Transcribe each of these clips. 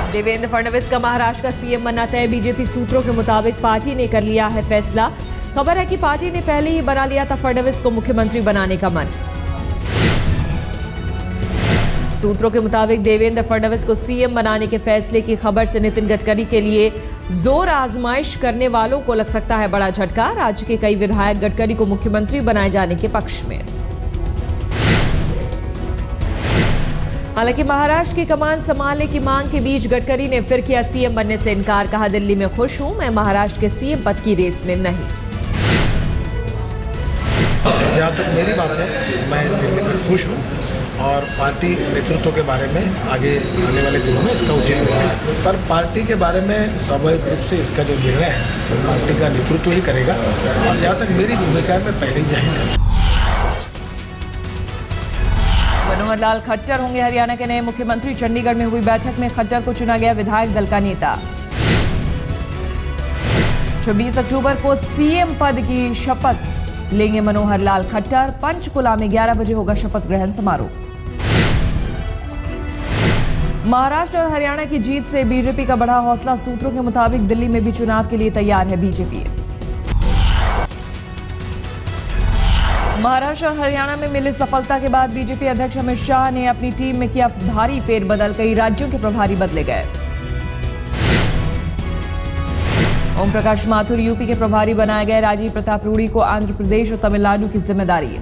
देवेंद्र फडणवीस का महाराष्ट्र का सीएम बनना तय। बीजेपी सूत्रों के मुताबिक पार्टी ने कर लिया है फैसला। खबर है कि पार्टी ने पहले ही बना लिया था फडणवीस को मुख्यमंत्री बनाने का मन। सूत्रों के मुताबिक देवेंद्र फडणवीस को सीएम बनाने के फैसले की खबर से नितिन गडकरी के लिए जोर आजमाइश करने वालों को लग सकता है बड़ा झटका। राज्य के कई विधायक गडकरी को मुख्यमंत्री बनाए जाने के पक्ष में। हालांकि महाराष्ट्र की कमान संभालने की मांग के बीच गडकरी ने फिर किया सीएम बनने से इनकार। कहा, दिल्ली में खुश हूं, मैं महाराष्ट्र के सीएम पद की रेस में नहीं। जहाँ तक मेरी बात है, मैं दिल्ली में खुश हूँ और पार्टी नेतृत्व के बारे में आगे आने वाले दिनों में इसका उचित निर्णय। पर पार्टी के बारे में स्वाभाविक रूप से इसका जो निर्णय है वो पार्टी का नेतृत्व ही करेगा। और जहाँ तक मेरी भूमिका है, मैं पहले ही जाहिर कर। मनोहर लाल खट्टर होंगे हरियाणा के नए मुख्यमंत्री। चंडीगढ़ में हुई बैठक में खट्टर को चुना गया विधायक दल का नेता। 26 अक्टूबर को सीएम पद की शपथ लेंगे मनोहर लाल खट्टर। पंचकुला में 11 बजे होगा शपथ ग्रहण समारोह। महाराष्ट्र और हरियाणा की जीत से बीजेपी का बढ़ा हौसला। सूत्रों के मुताबिक दिल्ली में भी चुनाव के लिए तैयार है बीजेपी। महाराष्ट्र और हरियाणा में मिली सफलता के बाद बीजेपी अध्यक्ष अमित शाह ने अपनी टीम में किया भारी फेरबदल। कई राज्यों के प्रभारी बदले गए। ओम प्रकाश माथुर यूपी के प्रभारी बनाए गए। राजीव प्रताप रूडी को आंध्र प्रदेश और तमिलनाडु की जिम्मेदारी।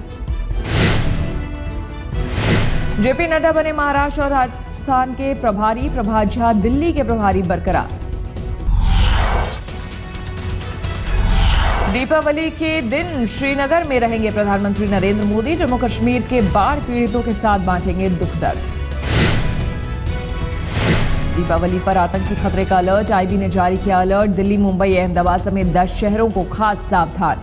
जेपी नड्डा बने महाराष्ट्र और राजस्थान के प्रभारी। प्रभात झा दिल्ली के प्रभारी बरकरार। दीपावली के दिन श्रीनगर में रहेंगे प्रधानमंत्री नरेंद्र मोदी। जम्मू कश्मीर के बाढ़ पीड़ितों के साथ बांटेंगे दुख दर्द। दीपावली पर आतंकी खतरे का अलर्ट। आईबी ने जारी किया अलर्ट। दिल्ली, मुंबई, अहमदाबाद समेत 10 शहरों को खास सावधान।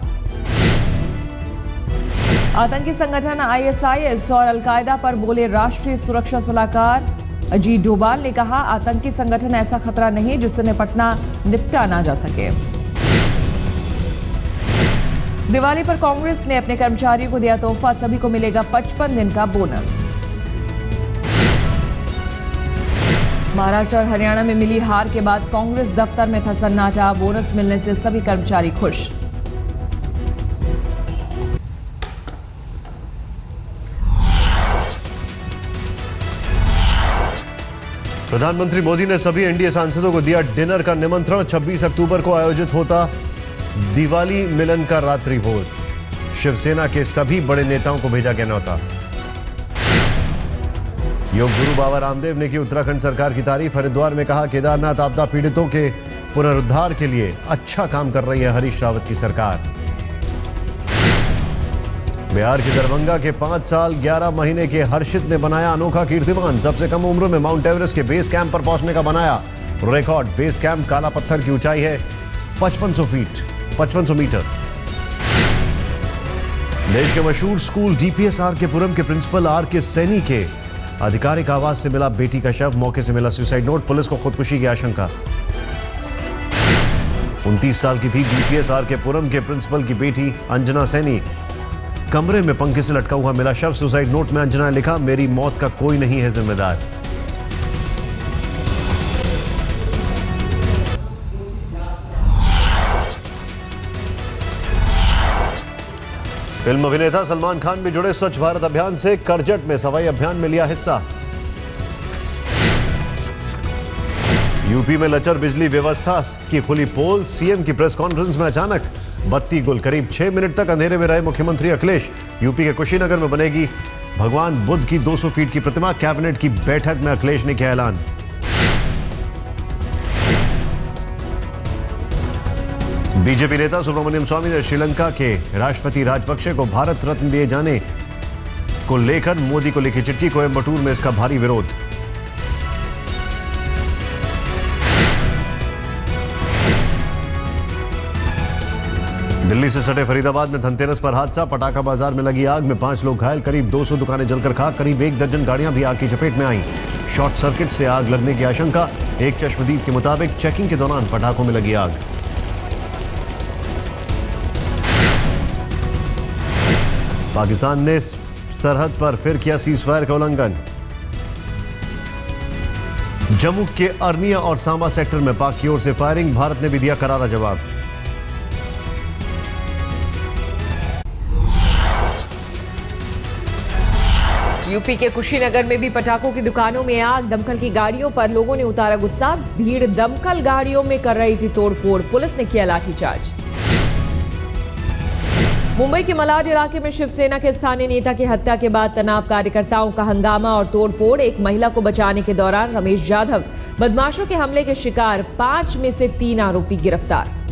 आतंकी संगठन आईएसआईएस और अलकायदा पर बोले राष्ट्रीय सुरक्षा सलाहकार अजीत डोभाल ने कहा, आतंकी संगठन ऐसा खतरा नहीं जिससे निपटा ना जा सके। दिवाली पर कांग्रेस ने अपने कर्मचारियों को दिया तोहफा। सभी को मिलेगा 55 दिन का बोनस। महाराष्ट्र और हरियाणा में मिली हार के बाद कांग्रेस दफ्तर में था सन्नाटा। बोनस मिलने से सभी कर्मचारी खुश। प्रधानमंत्री मोदी ने सभी एनडीए सांसदों को दिया डिनर का निमंत्रण। 26 अक्टूबर को आयोजित होता दिवाली मिलन का रात्रि भोज। शिवसेना के सभी बड़े नेताओं को भेजा गया न्योता। योग गुरु बाबा रामदेव ने की उत्तराखंड सरकार की तारीफ। हरिद्वार में कहा, केदारनाथ आपदा पीड़ितों के पुनरुद्धार के लिए अच्छा काम कर रही है हरीश रावत की सरकार। बिहार के दरभंगा के 5 साल 11 महीने के हर्षित ने बनाया अनोखा कीर्तिमान। सबसे कम उम्र में माउंट एवरेस्ट के बेस कैंप पर पहुंचने का बनाया रिकॉर्ड। बेस कैंप काला पत्थर की ऊंचाई है 5500 मीटर। देश के मशहूर स्कूल डीपीएस आर के पुरम के प्रिंसिपल आर के सैनी के आधिकारिक आवास से मिला बेटी का शव। मौके से मिला सुसाइड नोट। पुलिस को खुदकुशी की आशंका। 29 साल की थी डीपीएस आर के पुरम के प्रिंसिपल की बेटी अंजना सैनी। कमरे में पंखे से लटका हुआ मिला शव। सुसाइड नोट में अंजना ने लिखा, मेरी मौत का कोई नहीं है जिम्मेदार। फिल्म अभिनेता सलमान खान भी जुड़े स्वच्छ भारत अभियान से। करजट में सफाई अभियान में लिया हिस्सा। यूपी में लचर बिजली व्यवस्था की खुली पोल। सीएम की प्रेस कॉन्फ्रेंस में अचानक बत्ती गुल। करीब 6 मिनट तक अंधेरे में रहे मुख्यमंत्री अखिलेश। यूपी के कुशीनगर में बनेगी भगवान बुद्ध की 200 फीट की प्रतिमा। कैबिनेट की बैठक में अखिलेश ने किया ऐलान। बीजेपी नेता सुब्रमण्यम स्वामी ने श्रीलंका के राष्ट्रपति राजपक्षे को भारत रत्न दिए जाने को लेकर मोदी को लिखी चिट्ठी। कोयंबटूर में इसका भारी विरोध। दिल्ली से सटे फरीदाबाद में धनतेरस पर हादसा। पटाखा बाजार में लगी आग में 5 लोग घायल। करीब 200 दुकानें जलकर खाक। करीब 1 दर्जन गाड़ियां भी आग की चपेट में आईं। शॉर्ट सर्किट से आग लगने की आशंका। एक चश्मदीद के मुताबिक चेकिंग के दौरान पटाखों में लगी आग। पाकिस्तान ने सरहद पर फिर किया सीजफायर का उल्लंघन। जम्मू के अरनिया और सांबा सेक्टर में पाक की ओर से फायरिंग, भारत ने भी दिया करारा जवाब। यूपी के कुशीनगर में भी पटाखों की दुकानों में आग, दमकल की गाड़ियों पर लोगों ने उतारा गुस्सा, भीड़ दमकल गाड़ियों में कर रही थी तोड़फोड़, पुलिस ने किया लाठीचार्ज। मुंबई के मलाड इलाके में शिवसेना के स्थानीय नेता की हत्या के बाद तनाव, कार्यकर्ताओं का हंगामा और तोड़फोड़। एक महिला को बचाने के दौरान रमेश यादव बदमाशों के हमले के शिकार, 5 में से 3 आरोपी गिरफ्तार।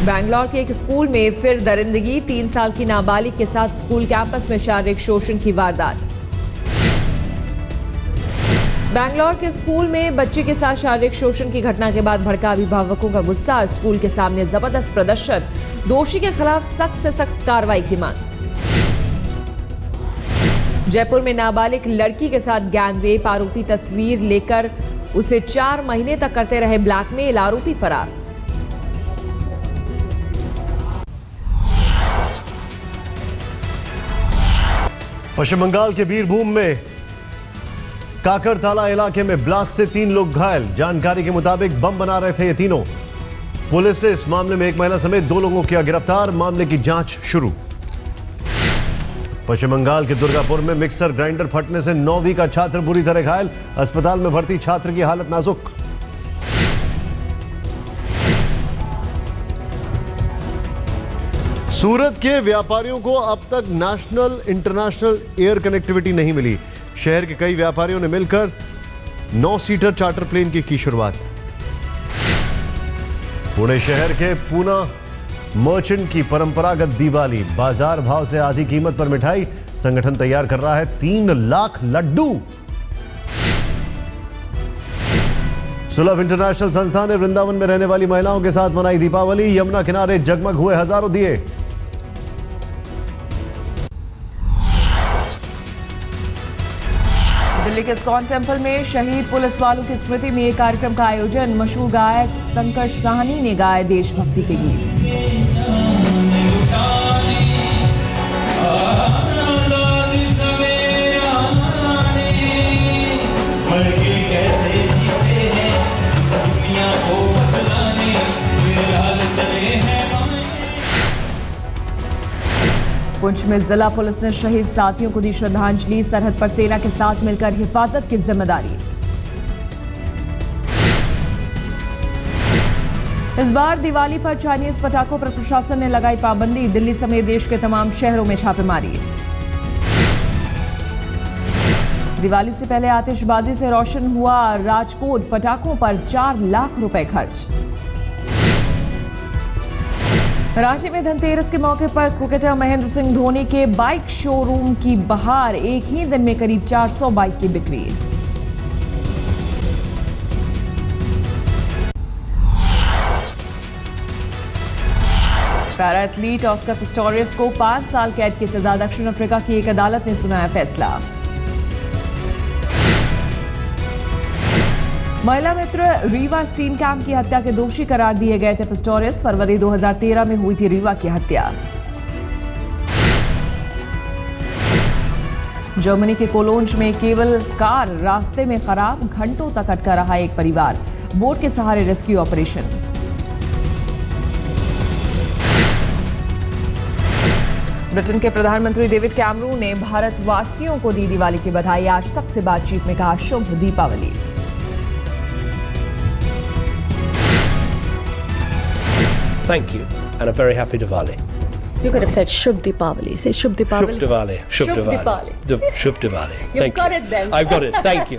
बैंगलोर के एक स्कूल में फिर दरिंदगी, 3 साल की नाबालिग के साथ स्कूल कैंपस में शारीरिक शोषण की वारदात। बैंगलोर के स्कूल में बच्चे के साथ शारीरिक शोषण की घटना के बाद भड़का अभिभावकों का गुस्सा, स्कूल के सामने जबरदस्त प्रदर्शन, दोषी के खिलाफ सख्त से सख्त कार्रवाई की मांग। जयपुर में नाबालिग लड़की के साथ गैंगरेप, आरोपी तस्वीर लेकर उसे 4 महीने तक करते रहे ब्लैकमेल, आरोपी फरार। पश्चिम बंगाल के बीरभूम में काकरताला इलाके में ब्लास्ट से 3 लोग घायल, जानकारी के मुताबिक बम बना रहे थे ये तीनों। पुलिस ने इस मामले में एक महिला समेत 2 लोगों को किया गिरफ्तार, मामले की जांच शुरू। पश्चिम बंगाल के दुर्गापुर में मिक्सर ग्राइंडर फटने से 9वीं का छात्र बुरी तरह घायल, अस्पताल में भर्ती छात्र की हालत नाजुक। सूरत के व्यापारियों को अब तक नेशनल इंटरनेशनल एयर कनेक्टिविटी नहीं मिली, शहर के कई व्यापारियों ने मिलकर 9 सीटर चार्टर प्लेन की शुरुआत। पुणे शहर के पूना मर्चेंट की परंपरागत दिवाली, बाजार भाव से आधी कीमत पर मिठाई, संगठन तैयार कर रहा है 3 लाख लड्डू। सुलभ इंटरनेशनल संस्था ने वृंदावन में रहने वाली महिलाओं के साथ मनाई दीपावली, यमुना किनारे जगमग हुए हजारों दिए। दिल्ली के इस्कॉन टेम्पल में शहीद पुलिस वालों की स्मृति में एक कार्यक्रम का आयोजन, मशहूर गायक संकट साहनी ने गाए देशभक्ति के गीत। पुंछ में जिला पुलिस ने शहीद साथियों को दी श्रद्धांजलि, सरहद पर सेना के साथ मिलकर हिफाजत की जिम्मेदारी। इस बार दिवाली पर चाइनीज पटाखों पर प्रशासन ने लगाई पाबंदी, दिल्ली समेत देश के तमाम शहरों में छापेमारी। दिवाली से पहले आतिशबाजी से रोशन हुआ राजकोट, पटाखों पर 4 लाख रुपए खर्च। रांची में धनतेरस के मौके पर क्रिकेटर महेंद्र सिंह धोनी के बाइक शोरूम की बहार, एक ही दिन में करीब 400 बाइक की बिक्री। पैरा एथलीट ऑस्कर पिस्टोरियस को 5 साल कैद की सजा, दक्षिण अफ्रीका की एक अदालत ने सुनाया फैसला। महिला मित्र रीवा स्टीनकैम्प की हत्या के दोषी करार दिए गए थे पिस्टोरियस, फरवरी 2013 में हुई थी रीवा की हत्या। जर्मनी के कोलोन्ज में केबल कार रास्ते में खराब, घंटों तक अटका रहा एक परिवार, बोट के सहारे रेस्क्यू ऑपरेशन। ब्रिटेन के प्रधानमंत्री डेविड कैमरून ने भारतवासियों को दी दिवाली की बधाई, आज तक से बातचीत में कहा शुभ Deepawali. Thank you, and a very happy Diwali. You could have said Shubh Deepavali. Say Shubh Deepavali. Shubh Diwali. Shubh Shubh Diwali. Deepavali. Shubh Diwali. You've got it then. I've got it. Thank you.